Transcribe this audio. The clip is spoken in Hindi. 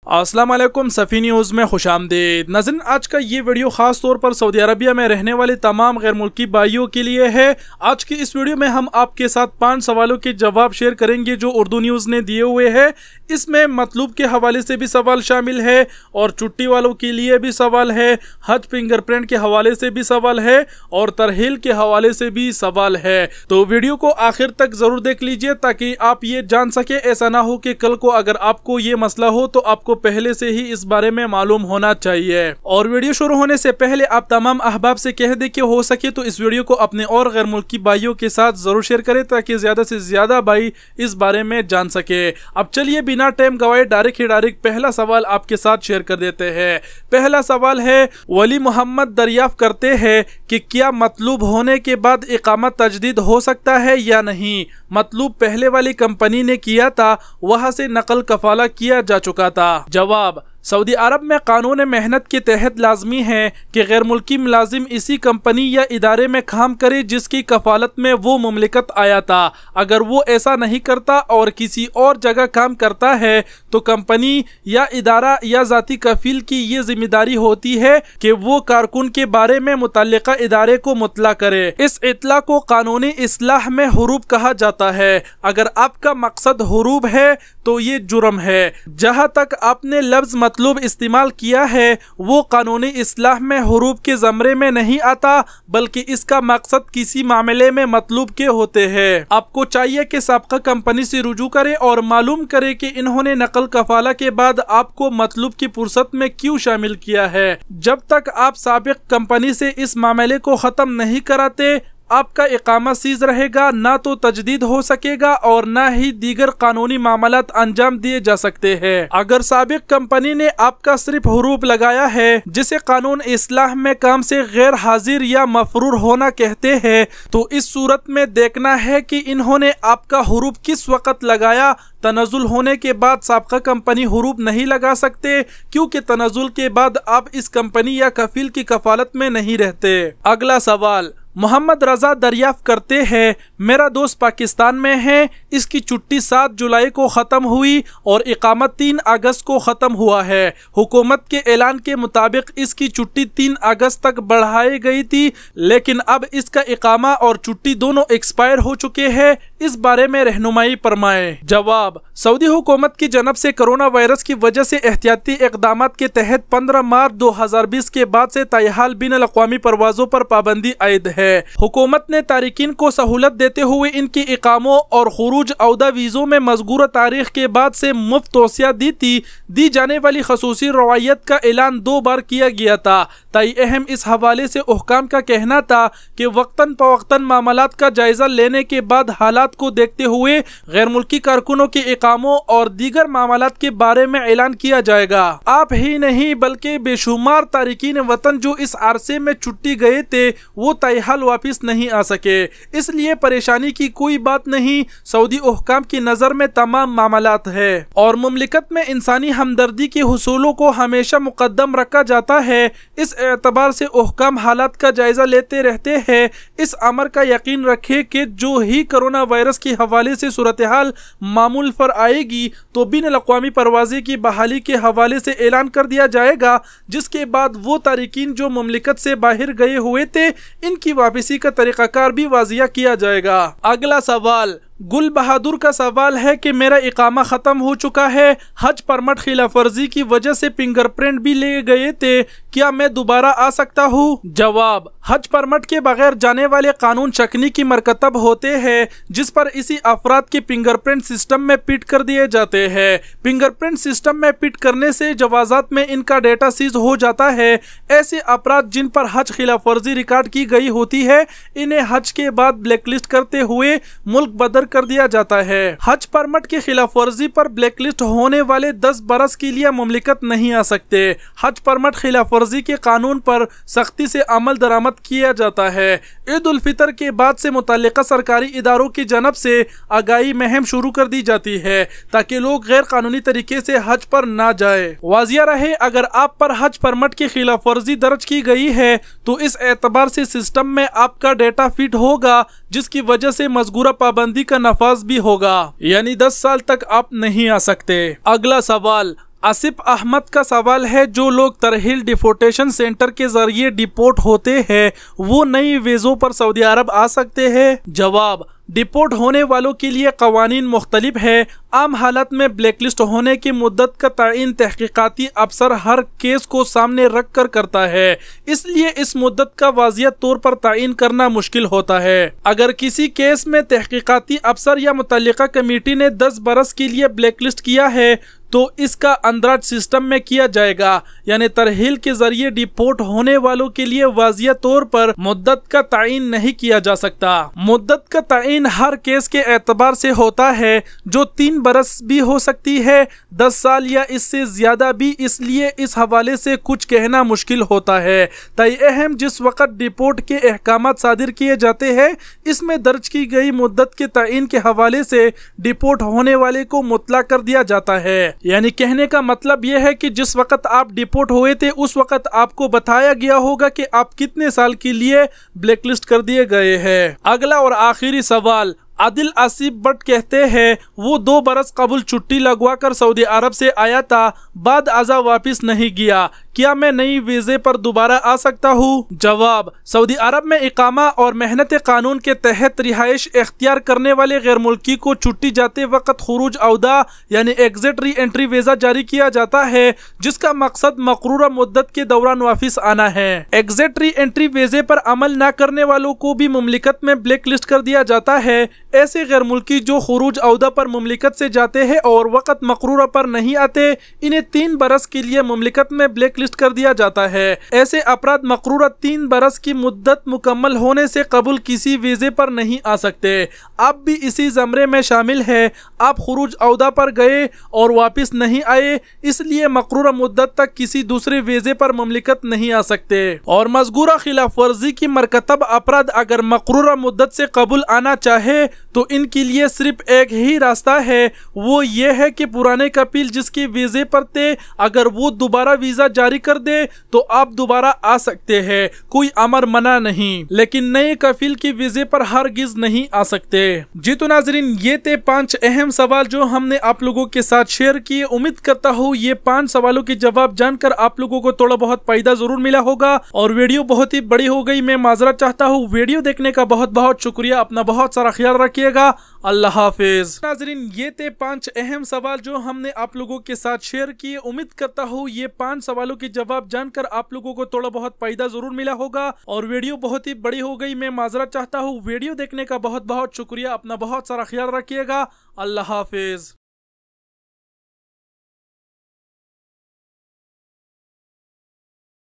अस्सलाम वालेकुम, सफ़ी न्यूज़ में खुशामदीद। नाज़रीन, आज का ये वीडियो ख़ास तौर पर सऊदी अरबिया में रहने वाले तमाम गैर मुल्की भाइयों के लिए है। आज की इस वीडियो में हम आपके साथ 5 सवालों के जवाब शेयर करेंगे जो उर्दू न्यूज़ ने दिए हुए हैं। इसमें मतलूब के हवाले से भी सवाल शामिल है और छुट्टी वालों के लिए भी सवाल है, हज फिंगरप्रिंट के हवाले से भी सवाल है और तरहील के हवाले से भी सवाल है। तो वीडियो को आखिर तक ज़रूर देख लीजिए ताकि आप ये जान सके। ऐसा ना हो कि कल को अगर आपको ये मसला हो तो आपको पहले से ही इस बारे में मालूम होना चाहिए। और वीडियो शुरू होने से पहले आप तमाम अहबाब से कह दे कि हो सके तो इस वीडियो को अपने और गैर मुल्की भाइयों के साथ जरूर शेयर करें ताकि ज्यादा से ज्यादा भाई इस बारे में जान सके। अब चलिए बिना टाइम गवाए डायरेक्ट पहला सवाल आपके साथ शेयर कर देते हैं। पहला सवाल है, वली मोहम्मद दरियाफ्त करते हैं कि क्या मतलूब होने के बाद इकामत तजदीद हो सकता है या नहीं। मतलूब पहले वाली कंपनी ने किया था, वहां से नकल कफाला किया जा चुका था। जवाब, सऊदी अरब में कानून मेहनत के तहत लाजमी है कि गैर मुल्की मुलाजिम इसी कंपनी या इदारे में काम करे जिसकी कफालत में वो मुमलिकत आया था। अगर वो ऐसा नहीं करता और किसी और जगह काम करता है तो कंपनी या इदारा या जाती कफील की ये जिम्मेदारी होती है कि वो कारकुन के बारे में मुतल्लिका इदारे को मुतला करे। इस इतला को कानूनी इस्लाह में हुरूब कहा जाता है। अगर आपका मकसद हुरूब है तो ये जुर्म है। जहाँ तक आपने लफ्ज मतलूब इस्तेमाल किया है वो कानूनी इस्लाह में हुरूब के ज़मरे में नहीं आता, बल्कि इसका मकसद किसी मामले में मतलूब के होते हैं। आपको चाहिए कि साबका कंपनी से रुजू करे और मालूम करे कि इन्होंने नकल कफाला के बाद आपको मतलूब की फुर्सत में क्यों शामिल किया है। जब तक आप साबिक कंपनी से इस मामले को ख़त्म नहीं कराते आपका इकामा सीज रहेगा, ना तो तजदीद हो सकेगा और ना ही दीगर कानूनी मामलात अंजाम दिए जा सकते हैं। अगर साबिक कंपनी ने आपका सिर्फ हुरूब लगाया है, जिसे कानून इस्लाह में काम से गैर हाजिर या मफरूर होना कहते हैं, तो इस सूरत में देखना है कि इन्होंने आपका हुरूब किस वक़्त लगाया। तनजुल होने के बाद साबका कंपनी हुरूब नहीं लगा सकते क्योंकि तनजुल के बाद आप इस कंपनी या कफील की कफालत में नहीं रहते। अगला सवाल, मोहम्मद रजा दरियाफ्त करते हैं, मेरा दोस्त पाकिस्तान में है, इसकी छुट्टी 7 जुलाई को ख़त्म हुई और इकामत 3 अगस्त को ख़त्म हुआ है। हुकूमत के ऐलान के मुताबिक इसकी छुट्टी 3 अगस्त तक बढ़ाई गई थी, लेकिन अब इसका इकामा और छुट्टी दोनों एक्सपायर हो चुके हैं। इस बारे में रहनुमाई फरमाएं। जवाब, सऊदी हुकूमत की जनब से कोरोना वायरस की वजह से एहतियाती इक़दामात के तहत 15 मार्च 2020 के बाद से ताहाल बिन अक़वामी परवाज़ों पर पाबंदी आयद है। हुकूमत ने तारिकीन को सहूलत देते हुए इनकी इकामों और खुरूज औदा वीज़ों में मज़कूरा तारीख के बाद से मुफ्त तोसिया दी थी। दी जाने वाली खसूसी रवायत का ऐलान 2 बार किया गया था। ताई अहम इस हवाले से हुक्काम का कहना था कि वक्तन फवक्तन मामलात का जायजा लेने के बाद हालात को देखते हुए गैर मुल्की कारकुनों के इकामों और दीगर मामलात के बारे में ऐलान किया जाएगा। आप ही नहीं बल्कि बेशुमार तारिकीन वतन जो इस अरसे में छुट्टी गए थे वो ताहाल वापिस नहीं आ सके, इसलिए परेशानी की कोई बात नहीं। सऊदी हुक्काम की नज़र में तमाम मामलात है और मुमलिकत में इंसानी हमदर्दी के हुसूलों को हमेशा मुकद्दम रखा जाता है। इस एतबार से हुक्काम हालात का जायजा लेते रहते हैं। इस अमर का यकीन रखे कि जो ही कोरोना वायरस के हवाले से सूरत हाल मामूल पर आएगी तो बिन अक़वामी परवाज़ी की बहाली के हवाले से ऐलान कर दिया जाएगा, जिसके बाद वो तारिकीन जो मुमलिकत से बाहर गए हुए थे इनकी वापसी का तरीक़ाकार भी वाज़िया किया जाएगा। अगला सवाल, गुल बहादुर का सवाल है कि मेरा इकामा ख़त्म हो चुका है, हज परमट खिलाफ वर्जी की वजह से फिंगरप्रिंट भी ले गए थे, क्या मैं दोबारा आ सकता हूँ। जवाब, हज परमट के बगैर जाने वाले कानून शकनी की मरकतब होते हैं जिस पर इसी अफराद के फिंगरप्रिंट सिस्टम में पिट कर दिए जाते हैं। फिंगरप्रिंट सिस्टम में पिट करने से जवाजात में इनका डेटा सीज हो जाता है। ऐसे अफराद जिन पर हज खिलाफ वर्जी रिकॉर्ड की गई होती है इन्हें हज के बाद ब्लैकलिस्ट करते हुए मुल्क बदर कर दिया जाता है। हज परमट की खिलाफ वर्जी पर ब्लैकलिस्ट होने वाले 10 बरस के लिए मुमलिकत नहीं आ सकते। हज परमट खिलाफ वर्जी के कानून पर सख्ती से अमल दरामद किया जाता है। ईद उल फितर के बाद से मुतल्लिका सरकारी इदारों की जनब से आगाही मुहिम शुरू कर दी जाती है ताकि लोग गैर कानूनी तरीके से हज पर ना जाए। वाजिया रहे, अगर आप पर हज परमट की खिलाफ वर्जी दर्ज की गई है तो इस एतबार से सिस्टम में आपका डेटा फिट होगा, जिसकी वजह से मज़कूरा पाबंदी का नफाज भी होगा, यानी 10 साल तक आप नहीं आ सकते। अगला सवाल, आसिफ अहमद का सवाल है, जो लोग तरहील डिपोर्टेशन सेंटर के जरिए डिपोर्ट होते हैं वो नई वीज़ों पर सऊदी अरब आ सकते हैं? जवाब, डिपोर्ट होने वालों के लिए कवानीन मुख्तलिफ है। आम हालत में ब्लैकलिस्ट होने की मुद्दत का तयन तहकीकाती अफसर हर केस को सामने रख कर करता है, इसलिए इस मुद्दत का वाज़ियत तौर पर तयन करना मुश्किल होता है। अगर किसी केस में तहकीकाती अफसर या मुतल्लिका कमेटी ने 10 बरस के लिए ब्लैकलिस्ट किया है तो इसका अंदराज सिस्टम में किया जाएगा, यानी तरहील के जरिए डिपोर्ट होने वालों के लिए वाज़िया तौर पर मुद्दत का तयन नहीं किया जा सकता। मुद्दत का तयन हर केस के एतबार से होता है, जो 3 बरस भी हो सकती है, 10 साल या इससे ज्यादा भी, इसलिए इस हवाले से कुछ कहना मुश्किल होता है। तय अहम जिस वक़्त डिपोर्ट के अहकामात सादिर किए जाते हैं, इसमें दर्ज की गई मुद्दत के तयन के हवाले से डिपोर्ट होने वाले को मुतला कर दिया जाता है। यानी कहने का मतलब यह है कि जिस वक्त आप डिपोर्ट हुए थे उस वक्त आपको बताया गया होगा कि आप कितने साल के लिए ब्लैकलिस्ट कर दिए गए हैं। अगला और आखिरी सवाल, आदिल आसिफ भट्ट कहते हैं वो 2 बरस कबल छुट्टी लगवा कर सऊदी अरब से आया था, बाद आजा वापस नहीं गया, क्या मैं नई वीज़े पर दोबारा आ सकता हूँ? जवाब, सऊदी अरब में इकामा और मेहनत कानून के तहत रिहाइश इख्तियार करने वाले गैर मुल्की को छुट्टी जाते वक्त खुरूज औदा यानी एग्जिट री एंट्री वीज़ा जारी किया जाता है, जिसका मकसद मकरूरा मुद्दत के दौरान वापस आना है। एग्जिट री एंट्री वीज़े पर अमल न करने वालों को भी मुमलिकत में ब्लैक लिस्ट कर दिया जाता है। ऐसे गैर मुल्की जो खुरूज औदा पर मुमलिकत से जाते हैं और वक़्त मकरूरा पर नहीं आते, इन्हें 3 बरस के लिए मुमलिकत में ब्लैक लिस्ट कर दिया जाता है। ऐसे अपराध मकरूरा 3 बरस की मुद्दत मुकम्मल होने से कबल किसी वीज़े पर नहीं आ सकते। आप भी इसी ज़मरे में शामिल है। आप खुरूज औदा पर गए और वापस नहीं आए, इसलिए मकरूरा मुद्दत तक किसी दूसरे वीज़े पर मुमलिकत नहीं आ सकते। और मज़कूरा खिलाफ वर्जी की मरकतब अपराध अगर मकरूरा मुद्दत से कबूल आना चाहे तो इनके लिए सिर्फ एक ही रास्ता है, वो ये है कि पुराने कपील जिसके वीज़े पर थे अगर वो दोबारा वीज़ा जारी कर दे तो आप दोबारा आ सकते हैं, कोई अमर मना नहीं, लेकिन नए कफील की वीज़े पर हरगिज नहीं आ सकते। जी तो नाजरीन, ये थे 5 अहम सवाल जो हमने आप लोगों के साथ शेयर किए। उम्मीद करता हूँ ये 5 सवालों के जवाब जानकर आप लोगों को थोड़ा बहुत फायदा जरूर मिला होगा। और वीडियो बहुत ही बड़ी हो गई, मैं माजरत चाहता हूँ। वीडियो देखने का बहुत बहुत शुक्रिया। अपना बहुत सारा ख्याल रखिएगा। अल्लाह हाफिज। नाजरीन, ये थे 5 अहम सवाल जो हमने आप लोगों के साथ शेयर किए। उम्मीद करता हूँ ये 5 सवालों के जवाब जानकर आप लोगों को थोड़ा बहुत फायदा जरूर मिला होगा। और वीडियो बहुत ही बड़ी हो गई, मैं माजरत चाहता हूँ। वीडियो देखने का बहुत बहुत शुक्रिया। अपना बहुत सारा ख्याल रखिएगा। अल्लाह हाफिज।